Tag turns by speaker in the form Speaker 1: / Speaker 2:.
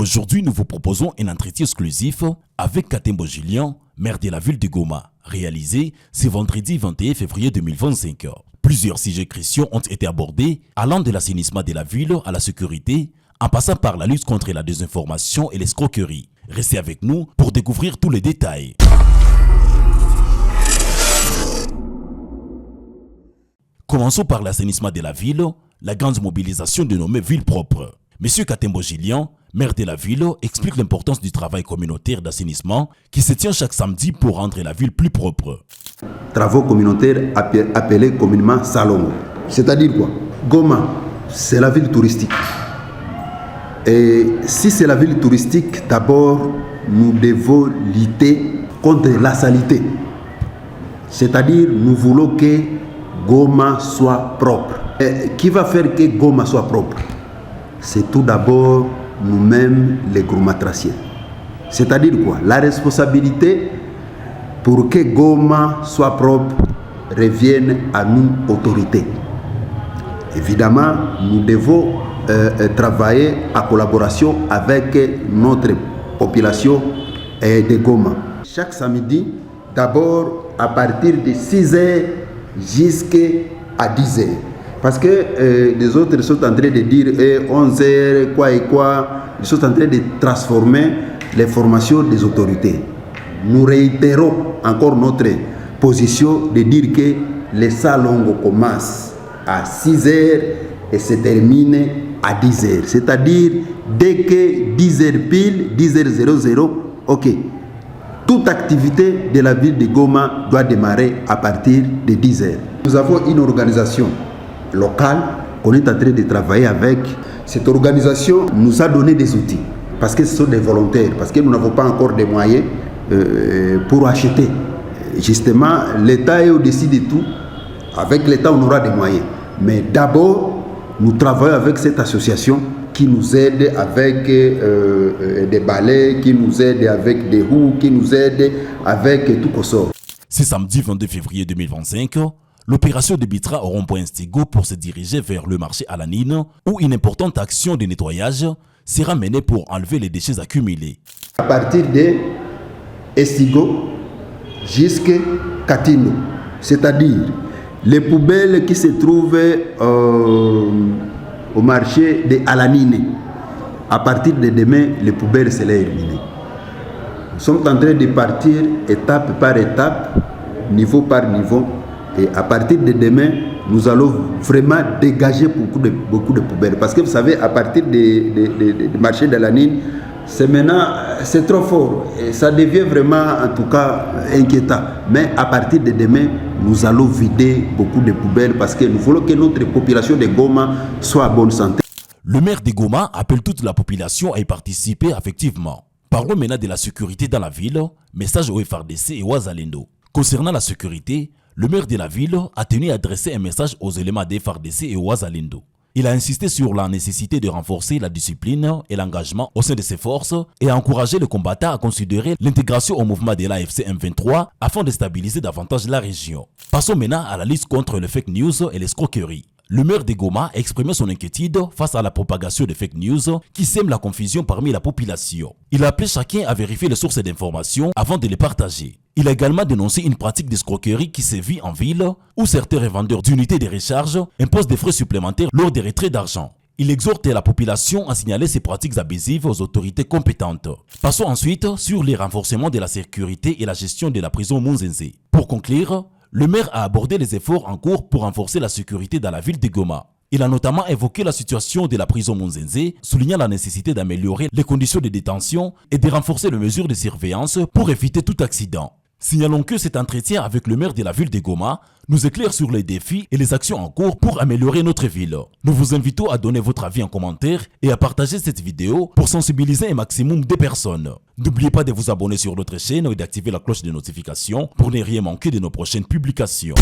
Speaker 1: Aujourd'hui, nous vous proposons un entretien exclusif avec Katembo Julien, maire de la ville de Goma, réalisé ce vendredi 21 février 2025. Plusieurs sujets cruciaux ont été abordés, allant de l'assainissement de la ville à la sécurité, en passant par la lutte contre la désinformation et l'escroquerie. Restez avec nous pour découvrir tous les détails. Commençons par l'assainissement de la ville, la grande mobilisation de nommées villes propres. Monsieur Katembo Julien, maire de la ville, explique l'importance du travail communautaire d'assainissement qui se tient chaque samedi pour rendre la ville plus propre.
Speaker 2: Travaux communautaires appelés communément Salongo. C'est-à-dire quoi? Goma, c'est la ville touristique. Et si c'est la ville touristique, d'abord, nous devons lutter contre la saleté. C'est-à-dire, nous voulons que Goma soit propre. Et qui va faire que Goma soit propre? C'est tout d'abord nous-mêmes les Gomatraciens. C'est-à-dire quoi? La responsabilité pour que Goma soit propre revienne à nous, autorités. Évidemment, nous devons travailler en collaboration avec notre population de Goma. Chaque samedi, d'abord à partir de 6h jusqu'à 10h. Parce que les autres sont en train de dire 11h, quoi et quoi. Ils sont en train de transformer les formations des autorités. Nous réitérons encore notre position de dire que les salons commencent à 6h et se terminent à 10h. C'est-à-dire, dès que 10h pile, 10h00, ok. Toute activité de la ville de Goma doit démarrer à partir de 10h. Nous avons une organisation locale qu'on est en train de travailler avec. Cette organisation nous a donné des outils parce que ce sont des volontaires, parce que nous n'avons pas encore des moyens pour acheter. Justement, l'État est au-dessus de tout. Avec l'État, on aura des moyens. Mais d'abord, nous travaillons avec cette association qui nous aide avec des balais, qui nous aide avec des roues, qui nous aide avec tout qu'on sort.
Speaker 1: C'est samedi 22 février 2025. L'opération débutera au rond-point Stigo pour se diriger vers le marché à la Nine, où une importante action de nettoyage sera menée pour enlever les déchets accumulés.
Speaker 2: À partir de Estigo jusqu'à Katino, c'est-à-dire les poubelles qui se trouvent au marché de Alanine. À partir de demain, les poubelles seront éliminées. Nous sommes en train de partir étape par étape, niveau par niveau. Et à partir de demain, nous allons vraiment dégager beaucoup de poubelles. Parce que vous savez, à partir du marché de Alanine, c'est trop fort. Et ça devient vraiment, en tout cas, inquiétant. Mais à partir de demain, nous allons vider beaucoup de poubelles parce que nous voulons que notre population de Goma soit en bonne santé.
Speaker 1: Le maire de Goma appelle toute la population à y participer effectivement. Parlons maintenant de la sécurité dans la ville. Message au FARDC et au Wazalendo. Concernant la sécurité, le maire de la ville a tenu à adresser un message aux éléments des FARDC et au Wazalendo. Il a insisté sur la nécessité de renforcer la discipline et l'engagement au sein de ses forces et a encouragé les combattants à considérer l'intégration au mouvement de l'AFC M23 afin de stabiliser davantage la région. Passons maintenant à la lutte contre les fake news et l'escroquerie. Le maire de Goma a exprimé son inquiétude face à la propagation de fake news qui sème la confusion parmi la population. Il a appelé chacun à vérifier les sources d'informations avant de les partager. Il a également dénoncé une pratique d'escroquerie qui sévit en ville où certains revendeurs d'unités de recharge imposent des frais supplémentaires lors des retraits d'argent. Il exhorte la population à signaler ces pratiques abusives aux autorités compétentes. Passons ensuite sur les renforcements de la sécurité et la gestion de la prison Munzenze. Pour conclure, le maire a abordé les efforts en cours pour renforcer la sécurité dans la ville de Goma. Il a notamment évoqué la situation de la prison Munzenze, soulignant la nécessité d'améliorer les conditions de détention et de renforcer les mesures de surveillance pour éviter tout accident. Signalons que cet entretien avec le maire de la ville de Goma nous éclaire sur les défis et les actions en cours pour améliorer notre ville. Nous vous invitons à donner votre avis en commentaire et à partager cette vidéo pour sensibiliser un maximum de personnes. N'oubliez pas de vous abonner sur notre chaîne et d'activer la cloche de notification pour ne rien manquer de nos prochaines publications.